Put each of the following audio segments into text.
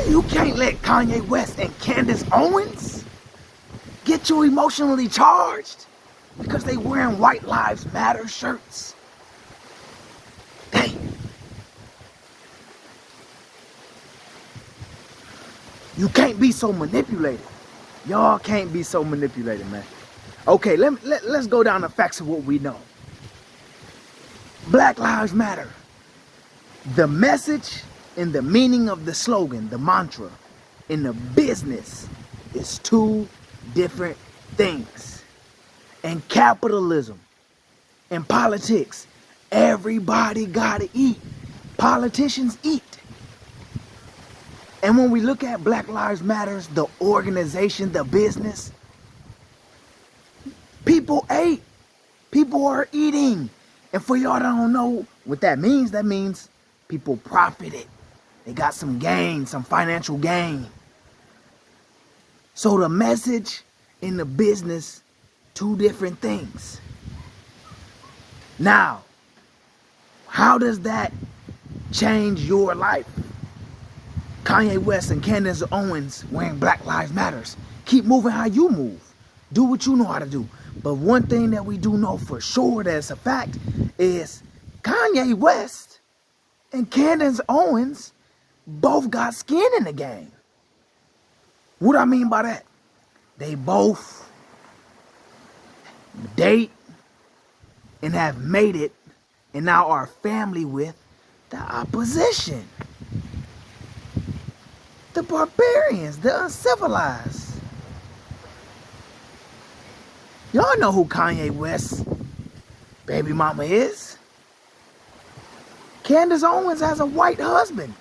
You can't let Kanye West and Candace Owens get you emotionally charged because they wearing White Lives Matter shirts. Damn. You can't be so manipulated. Y'all can't be so manipulated, man. Okay, let's go down the facts of what we know. Black Lives Matter. The message and the meaning of the slogan, the mantra, in the business is two different things. In capitalism, in politics, everybody gotta eat. Politicians eat. And when we look at Black Lives Matter, the organization, the business, people ate. People are eating. And for y'all that don't know what that means people profited. They got some gain, some financial gain. So the message in the business, two different things. Now, how does that change your life? Kanye West and Candace Owens wearing Black Lives Matters. Keep moving how you move. Do what you know how to do. But one thing that we do know for sure that's a fact is Kanye West and Candance Owens both got skin in the game. What do I mean by that? They both date and have made it and now are family with the opposition. The barbarians, the uncivilized. Y'all know who Kanye West's baby mama is. Candace Owens has a white husband.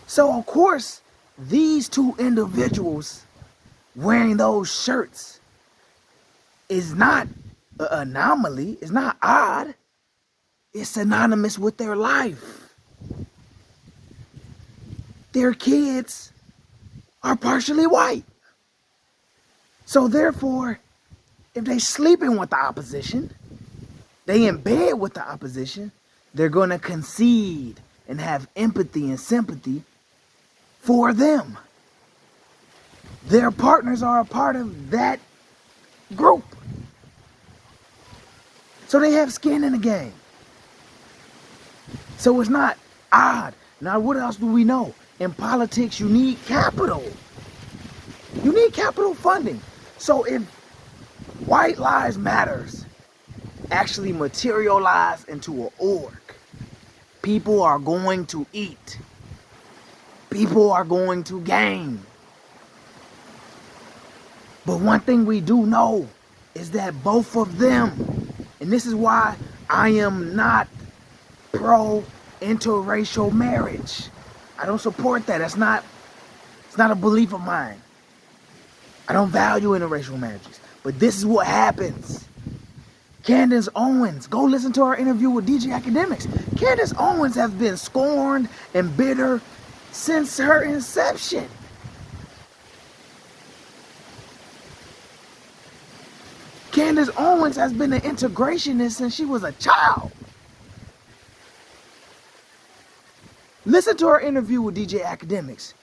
So of course, these two individuals wearing those shirts is not an anomaly, it's not odd. It's synonymous with their life. Their kids are partially white. So therefore, if they sleeping with the opposition, they in bed with the opposition, they're going to concede and have empathy and sympathy for them. Their partners are a part of that group. So they have skin in the game. So it's not odd. Now what else do we know? In politics, you need capital. You need capital funding. So if White Lives Matters actually materialize into an org, people are going to eat. People are going to gain. But one thing we do know is that both of them, and this is why I am not pro interracial marriage. I don't support that. It's not a belief of mine. I don't value interracial marriages. But this is what happens. Candance Owens, go listen to our interview with DJ Academics. Candace Owens has been scorned and bitter since her inception. Candace Owens has been an integrationist since she was a child. Listen to her interview with DJ Academics.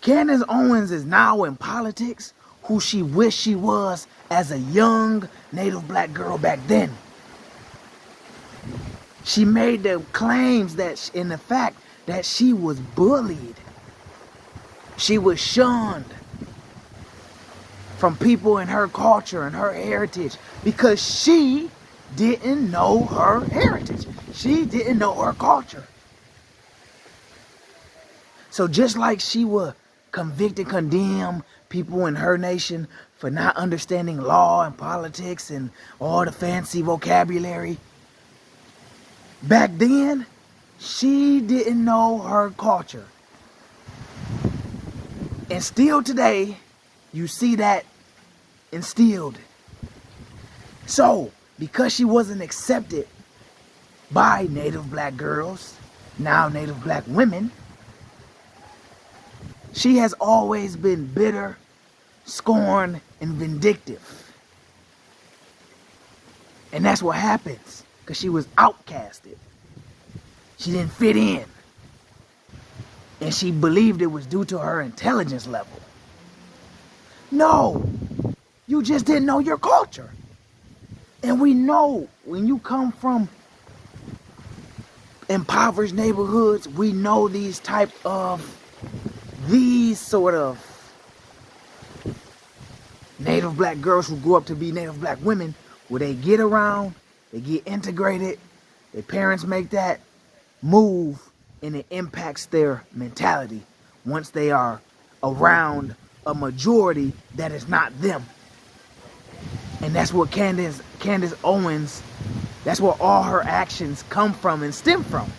Candace Owens is now in politics who she wished she was as a young Native black girl back then. She made the claims that in the fact that she was bullied. She was shunned from people in her culture and her heritage because she didn't know her heritage. She didn't know her culture. So just like she would convict and condemn people in her nation for not understanding law and politics and all the fancy vocabulary, back then, she didn't know her culture. And still today, you see that instilled. So, because she wasn't accepted by Native black girls, now Native black women, she has always been bitter, scorned, and vindictive. And that's what happens, because she was outcasted. She didn't fit in. And she believed it was due to her intelligence level. No, you just didn't know your culture. And we know when you come from impoverished neighborhoods, we know these sort of Native black girls who grow up to be Native black women, where they get around, they get integrated, their parents make that move, and it impacts their mentality once they are around a majority that is not them. And that's what Candace Owens, that's where all her actions come from and stem from.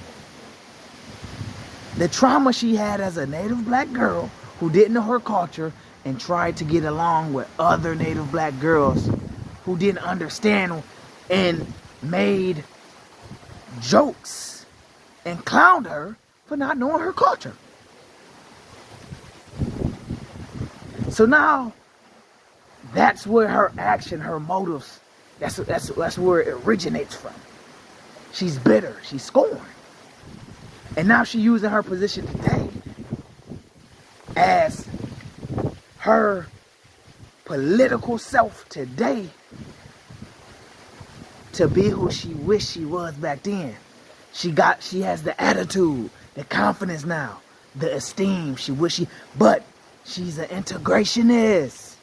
The trauma she had as a Native black girl who didn't know her culture and tried to get along with other Native black girls who didn't understand and made jokes and clowned her for not knowing her culture. So now, that's where her action, her motives, that's where it originates from. She's bitter, she's scorned. And now she's using her position today as her political self today to be who she wished she was back then. She has the attitude, the confidence now, the esteem but she's an integrationist.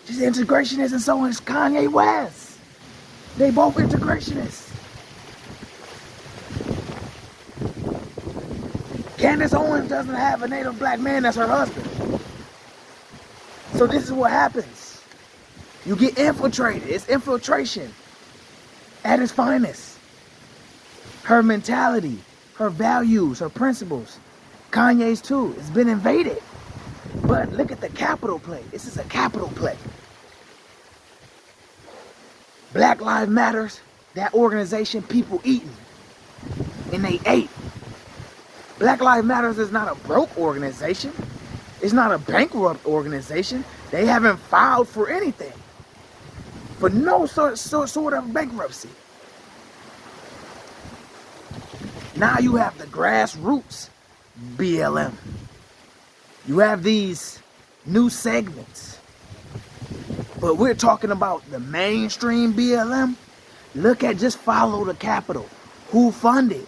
She's an integrationist, and so is Kanye West. They both integrationists. Candace Owens doesn't have a Native black man as her husband. So this is what happens. You get infiltrated. It's infiltration at its finest. Her mentality, her values, her principles, Kanye's too, it's been invaded. But look at the capital play. This is a capital play. Black Lives Matters, that organization, people eating. And they ate. Black Lives Matters is not a broke organization. It's not a bankrupt organization. They haven't filed for anything. For no sort of bankruptcy. Now you have the grassroots BLM. You have these new segments. But we're talking about the mainstream BLM. Just follow the capital. Who funded?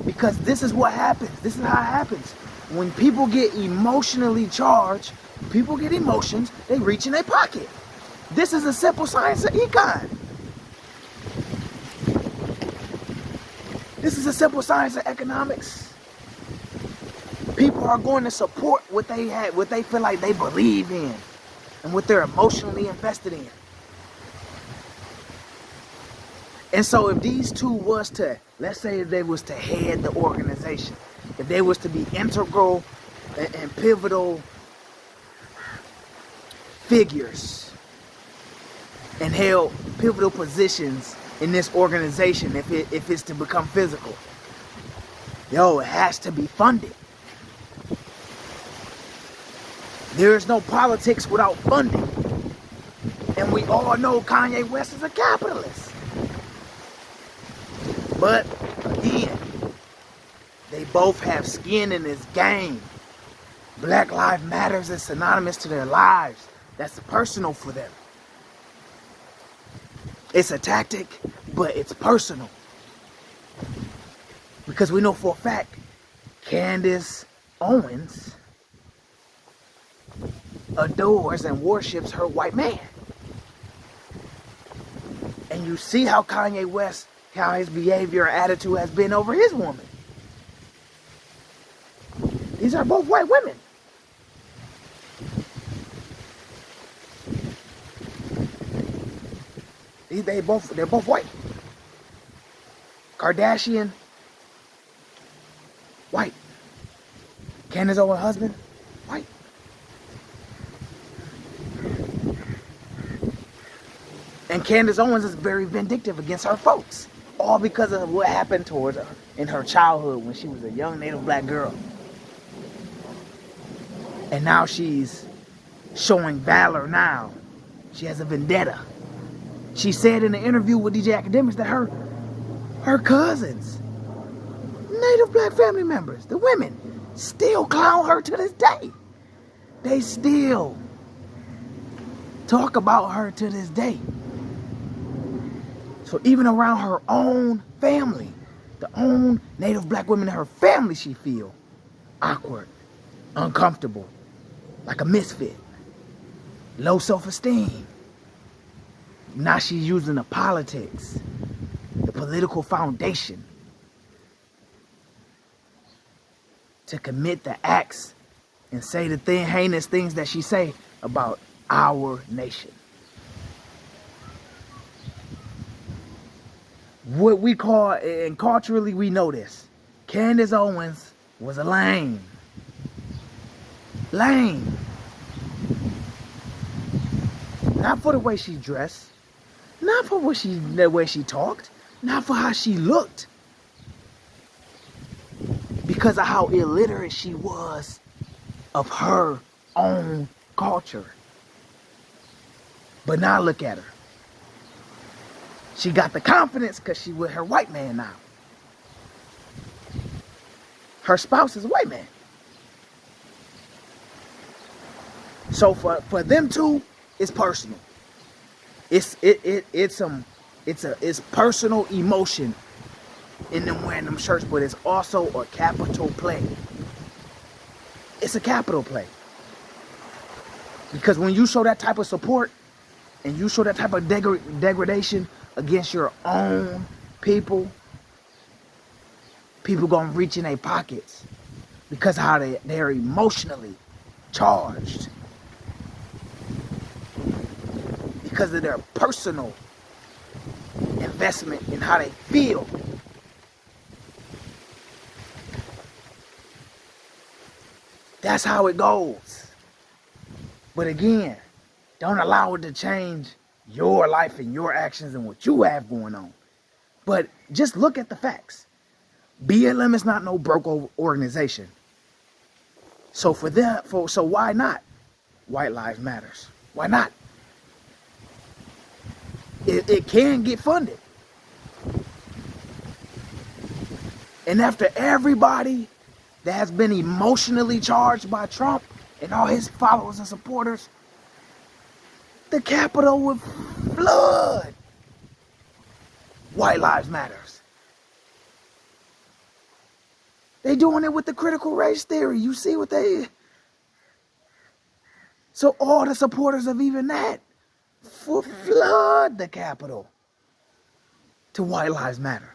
Because this is what happens. This is how it happens. When people get emotionally charged, people get emotions, they reach in their pocket. This is a simple science of econ. This is a simple science of economics. People are going to support what they feel like they believe in and what they're emotionally invested in. And so if these two was to, let's say if they was to head the organization, if they was to be integral and pivotal figures and held pivotal positions in this organization, if it's to become physical, it has to be funded. There is no politics without funding. And we all know Kanye West is a capitalist. But again, they both have skin in this game. Black Lives Matters is synonymous to their lives. That's personal for them. It's a tactic, but it's personal. Because we know for a fact, Candace Owens adores and worships her white man. And you see how Kanye West, how his behavior or attitude has been over his woman. These are both white women. They're both white. Kardashian, white. Candace Owens' husband, white. And Candace Owens is very vindictive against her folks. All because of what happened towards her in her childhood when she was a young Native black girl. And now she's showing valor now. She has a vendetta. She said in an interview with DJ Akademiks that her cousins, Native black family members, the women, still clown her to this day. They still talk about her to this day. So even around her own family, the own Native black women in her family, she feel awkward, uncomfortable, like a misfit, low self-esteem. Now she's using the politics, the political foundation to commit the acts and say the heinous things that she say about our nation. What we call, and culturally we know this, Candace Owens was a lame. Lame. Not for the way she dressed, not for the way she talked, not for how she looked, because of how illiterate she was of her own culture. But now look at her. She got the confidence because she with her white man now. Her spouse is a white man. So for them two, it's personal. It's personal emotion in them wearing them shirts, but it's also a capital play. It's a capital play. Because when you show that type of support and you show that type of degradation against your own people gonna reach in their pockets because of how they're emotionally charged, because of their personal investment in how they feel. That's how it goes. But again, don't allow it to change your life and your actions and what you have going on. But just look at the facts. BLM is not no broke organization. So so why not? White Lives Matters. Why not? It can get funded. And after everybody that has been emotionally charged by Trump and all his followers and supporters, the Capitol would flood White Lives Matters. They doing it with the critical race theory. You see what they... So all the supporters of even that will flood the Capitol to White Lives Matter.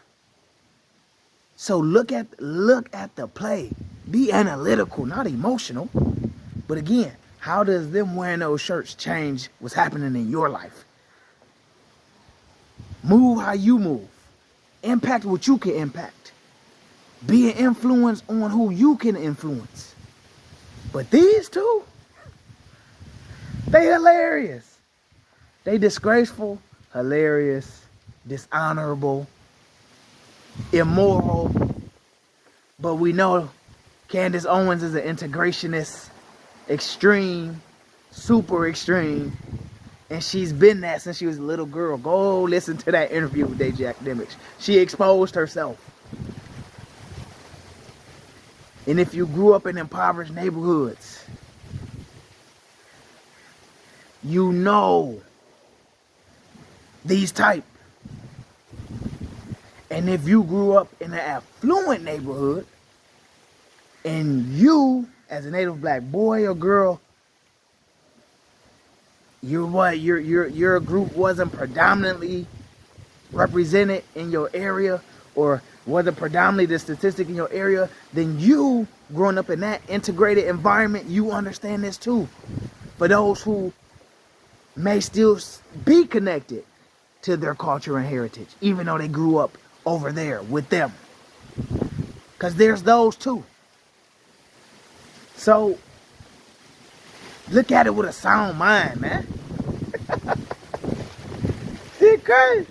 So look at the play. Be analytical, not emotional. But again, how does them wearing those shirts change what's happening in your life? Move how you move. Impact what you can impact. Be an influence on who you can influence. But these two, they hilarious. They disgraceful, hilarious, dishonorable, immoral. But we know Candace Owens is an integrationist, extreme, super extreme, and she's been that since she was a little girl. Go listen to that interview with Akademiks. She exposed herself. And if you grew up in impoverished neighborhoods, you know these type. And if you grew up in an affluent neighborhood, and you, as a Native black boy or girl, your group wasn't predominantly represented in your area, or wasn't predominantly the statistic in your area, then you, growing up in that integrated environment, you understand this too. For those who may still be connected to their culture and heritage, even though they grew up over there with them. Because there's those too. So, look at it with a sound mind, man. Shit crazy.